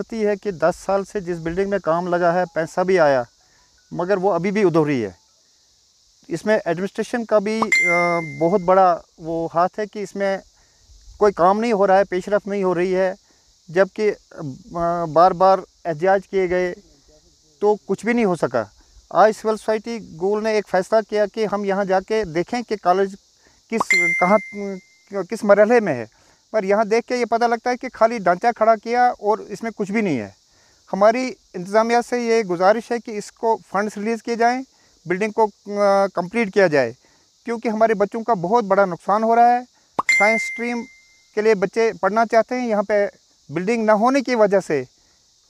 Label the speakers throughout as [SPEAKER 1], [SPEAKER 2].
[SPEAKER 1] बदकिस्मती है कि 10 साल से जिस बिल्डिंग में काम लगा है, पैसा भी आया, मगर वो अभी भी अधूरी है। इसमें एडमिनिस्ट्रेशन का भी बहुत बड़ा वो हाथ है कि इसमें कोई काम नहीं हो रहा है, पेशरफ नहीं हो रही है। जबकि बार बार एहतिजाज किए गए तो कुछ भी नहीं हो सका। आज सिविल सोसाइटी गूल ने एक फ़ैसला किया कि हम यहाँ जाके देखें कि कॉलेज किस मरहले में है, पर यहाँ देख के ये पता लगता है कि खाली ढांचा खड़ा किया और इसमें कुछ भी नहीं है। हमारी इंतज़ामिया से ये गुजारिश है कि इसको फंड्स रिलीज़ किए जाएं, बिल्डिंग को कंप्लीट किया जाए, क्योंकि हमारे बच्चों का बहुत बड़ा नुकसान हो रहा है। साइंस स्ट्रीम के लिए बच्चे पढ़ना चाहते हैं, यहाँ पे बिल्डिंग ना होने की वजह से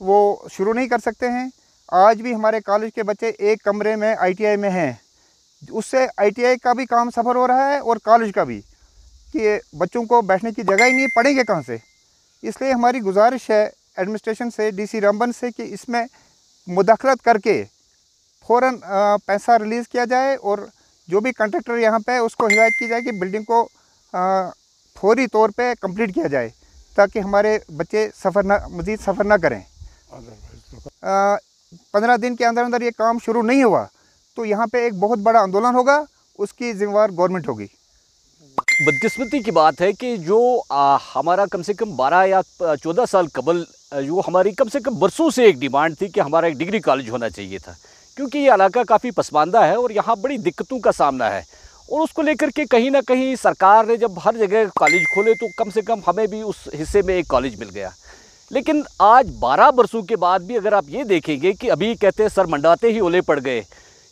[SPEAKER 1] वो शुरू नहीं कर सकते हैं। आज भी हमारे कॉलेज के बच्चे एक कमरे में ITI में हैं, उससे ITI का भी काम सफ़र हो रहा है और कॉलेज का भी, कि बच्चों को बैठने की जगह ही नहीं, पढ़ेंगे कहाँ से। इसलिए हमारी गुजारिश है एडमिनिस्ट्रेशन से, DC रामबन से, कि इसमें मुदाखलत करके फ़ौरन पैसा रिलीज़ किया जाए और जो भी कॉन्ट्रैक्टर यहाँ पे है उसको हिदायत की जाए कि बिल्डिंग को फौरी तौर पे कंप्लीट किया जाए, ताकि हमारे बच्चे मज़ीद सफ़र ना करें। 15 दिन के अंदर अंदर ये काम शुरू नहीं हुआ तो यहाँ पे एक बहुत बड़ा आंदोलन होगा, उसकी जिम्मेवार गवर्नमेंट होगी।
[SPEAKER 2] बदकिस्मती की बात है कि जो हमारा कम से कम 12 या 14 साल कबल जो हमारी कम से कम बरसों से एक डिमांड थी कि हमारा एक डिग्री कॉलेज होना चाहिए था, क्योंकि ये इलाका काफ़ी पसमानदा है और यहाँ बड़ी दिक्कतों का सामना है। और उसको लेकर के कहीं ना कहीं सरकार ने जब हर जगह कॉलेज खोले तो कम से कम हमें भी उस हिस्से में एक कॉलेज मिल गया। लेकिन आज 12 बरसों के बाद भी अगर आप ये देखेंगे कि अभी कहते हैं सर मंडाते ही ओले पड़ गए,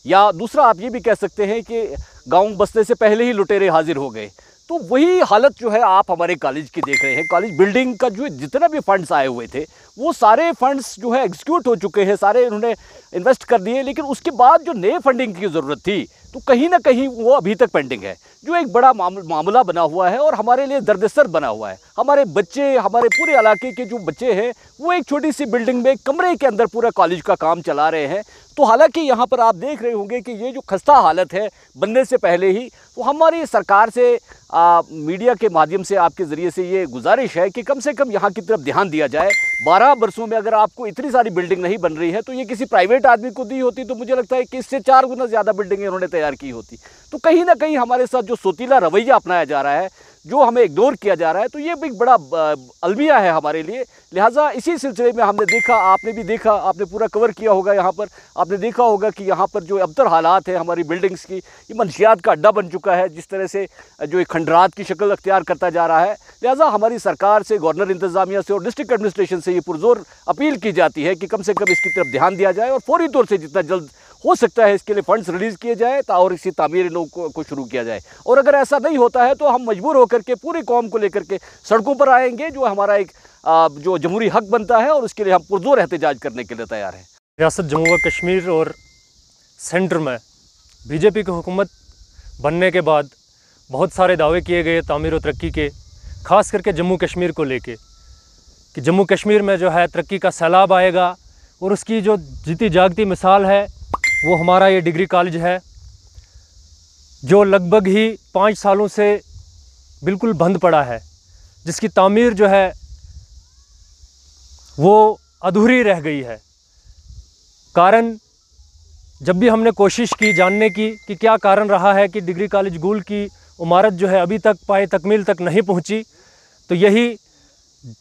[SPEAKER 2] या दूसरा आप ये भी कह सकते हैं कि गाँव बसने से पहले ही लुटेरे हाजिर हो गए, तो वही हालत जो है आप हमारे कॉलेज की देख रहे हैं। कॉलेज बिल्डिंग का जो जितना भी फंड्स आए हुए थे वो सारे फंड्स जो है एग्जीक्यूट हो चुके हैं, सारे इन्होंने इन्वेस्ट कर दिए, लेकिन उसके बाद जो नए फंडिंग की ज़रूरत थी तो कहीं ना कहीं वो अभी तक पेंडिंग है, जो एक बड़ा मामला बना हुआ है और हमारे लिए दर्दसर बना हुआ है। हमारे बच्चे, हमारे पूरे इलाके के जो बच्चे हैं वो एक छोटी सी बिल्डिंग में कमरे के अंदर पूरा कॉलेज का काम चला रहे हैं। तो हालांकि यहाँ पर आप देख रहे होंगे कि ये जो खस्ता हालत है बनने से पहले ही, तो हमारी सरकार से मीडिया के माध्यम से आपके ज़रिए से ये गुजारिश है कि कम से कम यहाँ की तरफ ध्यान दिया जाए। 12 बरसों में अगर आपको इतनी सारी बिल्डिंग नहीं बन रही है तो ये किसी प्राइवेट आदमी को दी होती तो मुझे लगता है कि इससे 4 गुना ज़्यादा बिल्डिंगें उन्होंने तैयार की होती। तो कहीं ना कहीं हमारे साथ जो सोतीला रवैया अपनाया जा रहा है, जो हमें इग्नोर किया जा रहा है, तो ये भी एक बड़ा अलमिया है हमारे लिए। लिहाजा इसी सिलसिले में हमने देखा, आपने भी देखा, आपने पूरा कवर किया होगा यहाँ पर, आपने देखा होगा कि यहाँ पर जो अबतर हालात है हमारी बिल्डिंग्स की, ये मंशियात का अड्डा बन चुका है, जिस तरह से जो एक खंडरात की शक्ल अख्तियार करता जा रहा है। लिहाजा हमारी सरकार से, गवर्नर इंतज़ामिया से और डिस्ट्रिक्ट एडमिनिस्ट्रेशन से ये पुरजोर अपील की जाती है कि कम से कम इसकी तरफ ध्यान दिया जाए और फौरी तौर से जितना जल्द हो सकता है इसके लिए फंड्स रिलीज़ किए जाए और इसी तामीर को शुरू किया जाए। और अगर ऐसा नहीं होता है तो हम मजबूर होकर के पूरी कौम को लेकर के सड़कों पर आएंगे, जो हमारा एक जो जमहूरी हक बनता है, और उसके लिए हम पुरजोर एहतजाज करने के लिए तैयार हैं।
[SPEAKER 3] रियासत जम्मू व कश्मीर और सेंटर में BJP की हुकूमत बनने के बाद बहुत सारे दावे किए गए तामीर और तरक्की के, ख़ास करके जम्मू कश्मीर को लेके, कि जम्मू कश्मीर में जो है तरक्की का सैलाब आएगा। और उसकी जो जीती जागती मिसाल है वो हमारा ये डिग्री कॉलेज है, जो लगभग ही 5 सालों से बिल्कुल बंद पड़ा है, जिसकी तामीर जो है वो अधूरी रह गई है। कारण जब भी हमने कोशिश की जानने की कि क्या कारण रहा है कि डिग्री कॉलेज गूल की इमारत जो है अभी तक पाए तकमील तक नहीं पहुंची, तो यही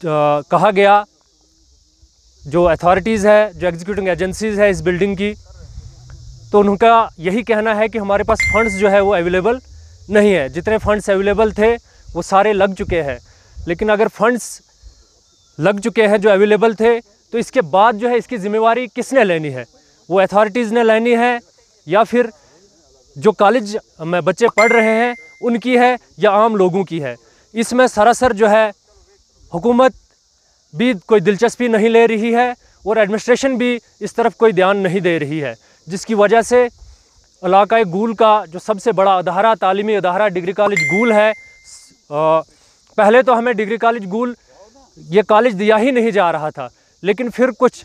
[SPEAKER 3] कहा गया, जो अथॉरिटीज़ है, जो एग्जीक्यूटिंग एजेंसीज़ है इस बिल्डिंग की, तो उनका यही कहना है कि हमारे पास फ़ंड्स जो है वो अवेलेबल नहीं है। जितने फ़ंड्स अवेलेबल थे वो सारे लग चुके हैं। लेकिन अगर फ़ंड्स लग चुके हैं जो अवेलेबल थे, तो इसके बाद जो है इसकी ज़िम्मेवारी किसने लेनी है? वो अथॉरिटीज़ ने लेनी है या फिर जो कॉलेज में बच्चे पढ़ रहे हैं उनकी है या आम लोगों की है? इसमें सरासर जो है हुकूमत भी कोई दिलचस्पी नहीं ले रही है और एडमिनिस्ट्रेशन भी इस तरफ कोई ध्यान नहीं दे रही है, जिसकी वजह से इलाका गूल का जो सबसे बड़ा अदारा, तालीमी अदारा डिग्री कॉलेज गूल है, पहले तो हमें डिग्री कॉलेज गूल ये कॉलेज दिया ही नहीं जा रहा था, लेकिन फिर कुछ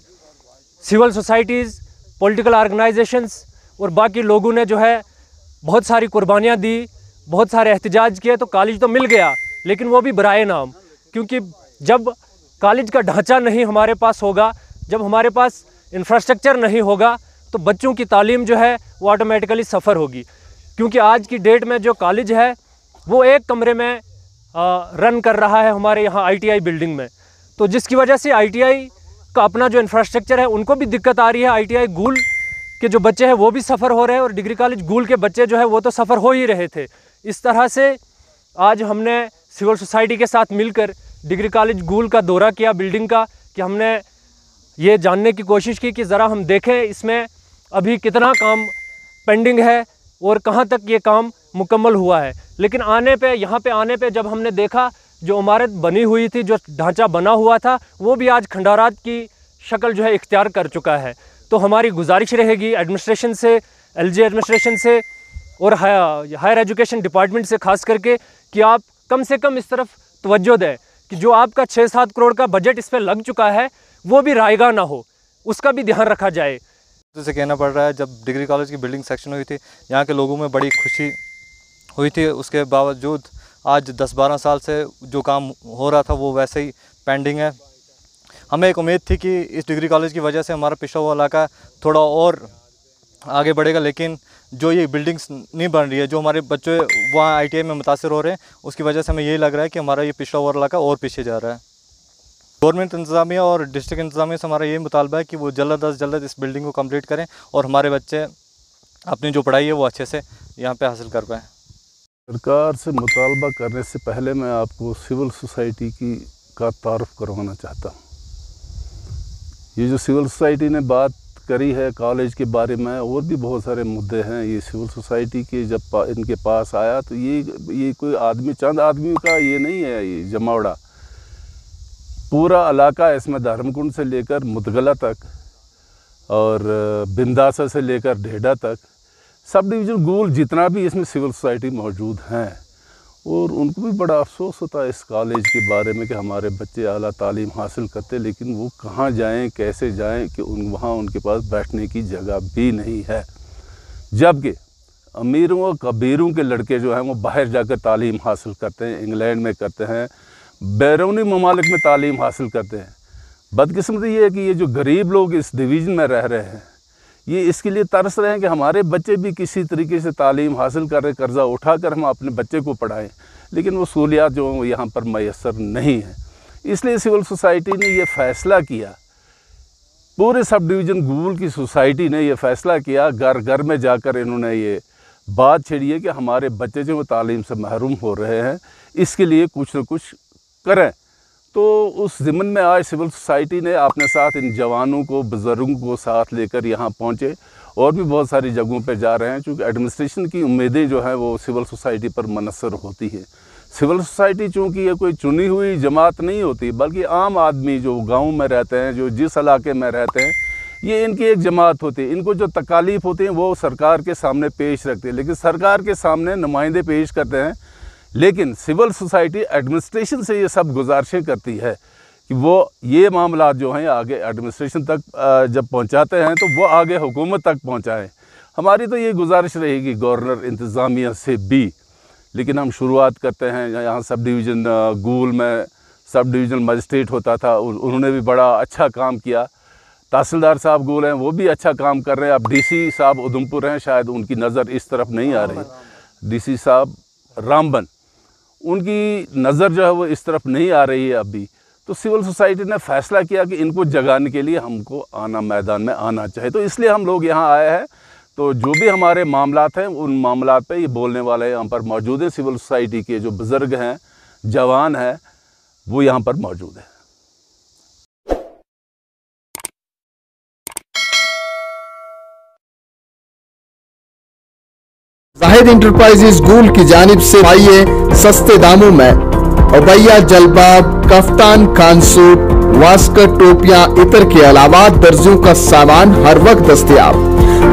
[SPEAKER 3] सिविल सोसाइटीज़, पॉलिटिकल ऑर्गेनाइजेशंस और बाकी लोगों ने जो है बहुत सारी कुर्बानियाँ दी, बहुत सारे एहतजाज किए, तो कॉलेज तो मिल गया, लेकिन वो भी बराए नाम। क्योंकि जब कॉलेज का ढांचा नहीं हमारे पास होगा, जब हमारे पास इंफ्रास्ट्रक्चर नहीं होगा, तो बच्चों की तालीम जो है वो ऑटोमेटिकली सफ़र होगी। क्योंकि आज की डेट में जो कॉलेज है वो एक कमरे में रन कर रहा है हमारे यहाँ ITI बिल्डिंग में, तो जिसकी वजह से ITI का अपना जो इंफ्रास्ट्रक्चर है उनको भी दिक्कत आ रही है। ITI गूल के जो बच्चे हैं वो भी सफ़र हो रहे हैं, और डिग्री कॉलेज गूल के बच्चे जो है वो तो सफ़र हो ही रहे थे। इस तरह से आज हमने सिविल सोसाइटी के साथ मिलकर डिग्री कॉलेज गूल का दौरा किया बिल्डिंग का, कि हमने ये जानने की कोशिश की कि ज़रा हम देखें इसमें अभी कितना काम पेंडिंग है और कहाँ तक ये काम मुकम्मल हुआ है। लेकिन यहाँ पे आने पे जब हमने देखा जो इमारत बनी हुई थी, जो ढांचा बना हुआ था, वो भी आज खंडारात की शक्ल जो है इख्तियार कर चुका है। तो हमारी गुजारिश रहेगी एडमिनिस्ट्रेशन से, LG एडमिनिस्ट्रेशन से और हायर एजुकेशन डिपार्टमेंट से खास करके, कि आप कम से कम इस तरफ तवज्जो दें कि जो आपका 6-7 करोड़ का बजट इस पर लग चुका है वो भी रायगा ना हो, उसका भी ध्यान रखा जाए।
[SPEAKER 4] जैसे कहना पड़ रहा है, जब डिग्री कॉलेज की बिल्डिंग सेक्शन हुई थी, यहाँ के लोगों में बड़ी खुशी हुई थी। उसके बावजूद आज 10-12 साल से जो काम हो रहा था वो वैसे ही पेंडिंग है। हमें एक उम्मीद थी कि इस डिग्री कॉलेज की वजह से हमारा पिछड़ा हुआ इलाका थोड़ा और आगे बढ़ेगा, लेकिन जो ये बिल्डिंग्स नहीं बन रही है, जो हमारे बच्चे वहाँ ITI में मुतासर हो रहे हैं, उसकी वजह से हमें यही लग रहा है कि हमारा ये पिछड़ा हुआ इलाका और पीछे जा रहा है। गवर्नमेंट इंतज़ामिया और डिस्ट्रिक्ट इंतज़ामिया से हमारा यही मुतालबा है कि वो जल्द अज जल्द इस बिल्डिंग को कंप्लीट करें और हमारे बच्चे अपनी जो पढ़ाई है वो अच्छे से यहाँ पे हासिल कर पाएँ।
[SPEAKER 5] सरकार से मुतालबा करने से पहले मैं आपको सिविल सोसाइटी का तारुफ करवाना चाहता हूँ। ये जो सिविल सोसाइटी ने बात करी है कॉलेज के बारे में, और भी बहुत सारे मुद्दे हैं। ये सिविल सोसाइटी के जब इनके पास आया तो ये कोई आदमी, चंद आदमियों का ये नहीं है, ये जमावड़ा पूरा इलाका इसमें धर्मकुंड से लेकर मुदगला तक और बिंदासा से लेकर ढेडा तक सब डिवीज़न गूल जितना भी इसमें सिविल सोसाइटी मौजूद हैं, और उनको भी बड़ा अफसोस होता है इस कॉलेज के बारे में कि हमारे बच्चे आला तालीम हासिल करते, लेकिन वो कहाँ जाएं, कैसे जाएं कि वहाँ उनके पास बैठने की जगह भी नहीं है। जबकि अमीरों और कबीरों के लड़के जो हैं वो बाहर जाकर तालीम हासिल करते हैं, इंग्लैंड में करते हैं, बैरूनी ममालिक में तालीम हासिल करते हैं। बदकिस्मती ये है कि ये जो गरीब लोग इस डिवीज़न में रह रहे हैं, ये इसके लिए तरस रहे हैं कि हमारे बच्चे भी किसी तरीके से तालीम हासिल करें, कर्ज़ा उठाकर हम अपने बच्चे को पढ़ाएं, लेकिन वो सहूलियात जो हैं वो यहाँ पर मैसर नहीं है। इसलिए सिविल सोसाइटी ने ये फ़ैसला किया, पूरे सब डिवीज़न गूल की सोसाइटी ने ये फ़ैसला किया, घर घर में जाकर इन्होंने ये बात छेड़ी है कि हमारे बच्चे जो तालीम से महरूम हो रहे हैं, इसके लिए कुछ न कुछ करें। तो उस ज़िम्मन में आज सिविल सोसाइटी ने अपने साथ इन जवानों को, बुज़ुर्गों को साथ लेकर यहाँ पहुँचे, और भी बहुत सारी जगहों पे जा रहे हैं, क्योंकि एडमिनिस्ट्रेशन की उम्मीदें जो हैं वो सिविल सोसाइटी पर मुनहसर होती है। सिविल सोसाइटी चूँकि ये कोई चुनी हुई जमात नहीं होती, बल्कि आम आदमी जो गाँव में रहते हैं, जो जिस इलाके में रहते हैं, ये इनकी एक जमात होती है। इनको जो तकालीफ होती हैं वो सरकार के सामने पेश रखते हैं, लेकिन सरकार के सामने नुमाइंदे पेश करते हैं। लेकिन सिविल सोसाइटी एडमिनिस्ट्रेशन से ये सब गुजारिशें करती है कि वो ये मामला जो हैं आगे एडमिनिस्ट्रेशन तक जब पहुंचाते हैं तो वो आगे हुकूमत तक पहुंचाएं। हमारी तो ये गुजारिश रहेगी गवर्नर इंतज़ामिया से भी। लेकिन हम शुरुआत करते हैं, यहाँ सब डिवीज़न गूल में सब डिवीज़न मजिस्ट्रेट होता था, उन्होंने भी बड़ा अच्छा काम किया। तहसीलदार साहब गूल हैं, वो भी अच्छा काम कर रहे हैं। अब DC साहब उधमपुर हैं, शायद उनकी नज़र इस तरफ नहीं आ रही। DC साहब रामबन, उनकी नज़र जो है वो इस तरफ नहीं आ रही है अभी। तो सिविल सोसाइटी ने फ़ैसला किया कि इनको जगाने के लिए हमको मैदान में आना चाहिए, तो इसलिए हम लोग यहाँ आए हैं। तो जो भी हमारे मामलात हैं उन मामलात पे ये बोलने वाले यहाँ पर मौजूद हैं। सिविल सोसाइटी के जो बुज़ुर्ग हैं, जवान हैं, वो यहाँ पर मौजूद हैं।
[SPEAKER 6] जाहिद इंटरप्राइजेज गूल की जानिब से पाइए सस्ते दामों में अबैया, जलबाब, कफ्तान, खानसूट, वास्कर, टोपियां, इतर के अलावा दर्जियों का सामान हर वक्त दस्तयाब।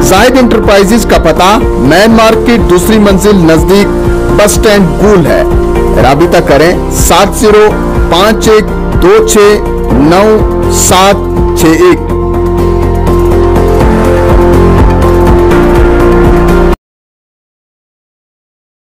[SPEAKER 6] जाहिद इंटरप्राइजेज का पता मैन मार्केट, दूसरी मंजिल, नजदीक बस स्टैंड गूल है। राबिता करें 7051269761।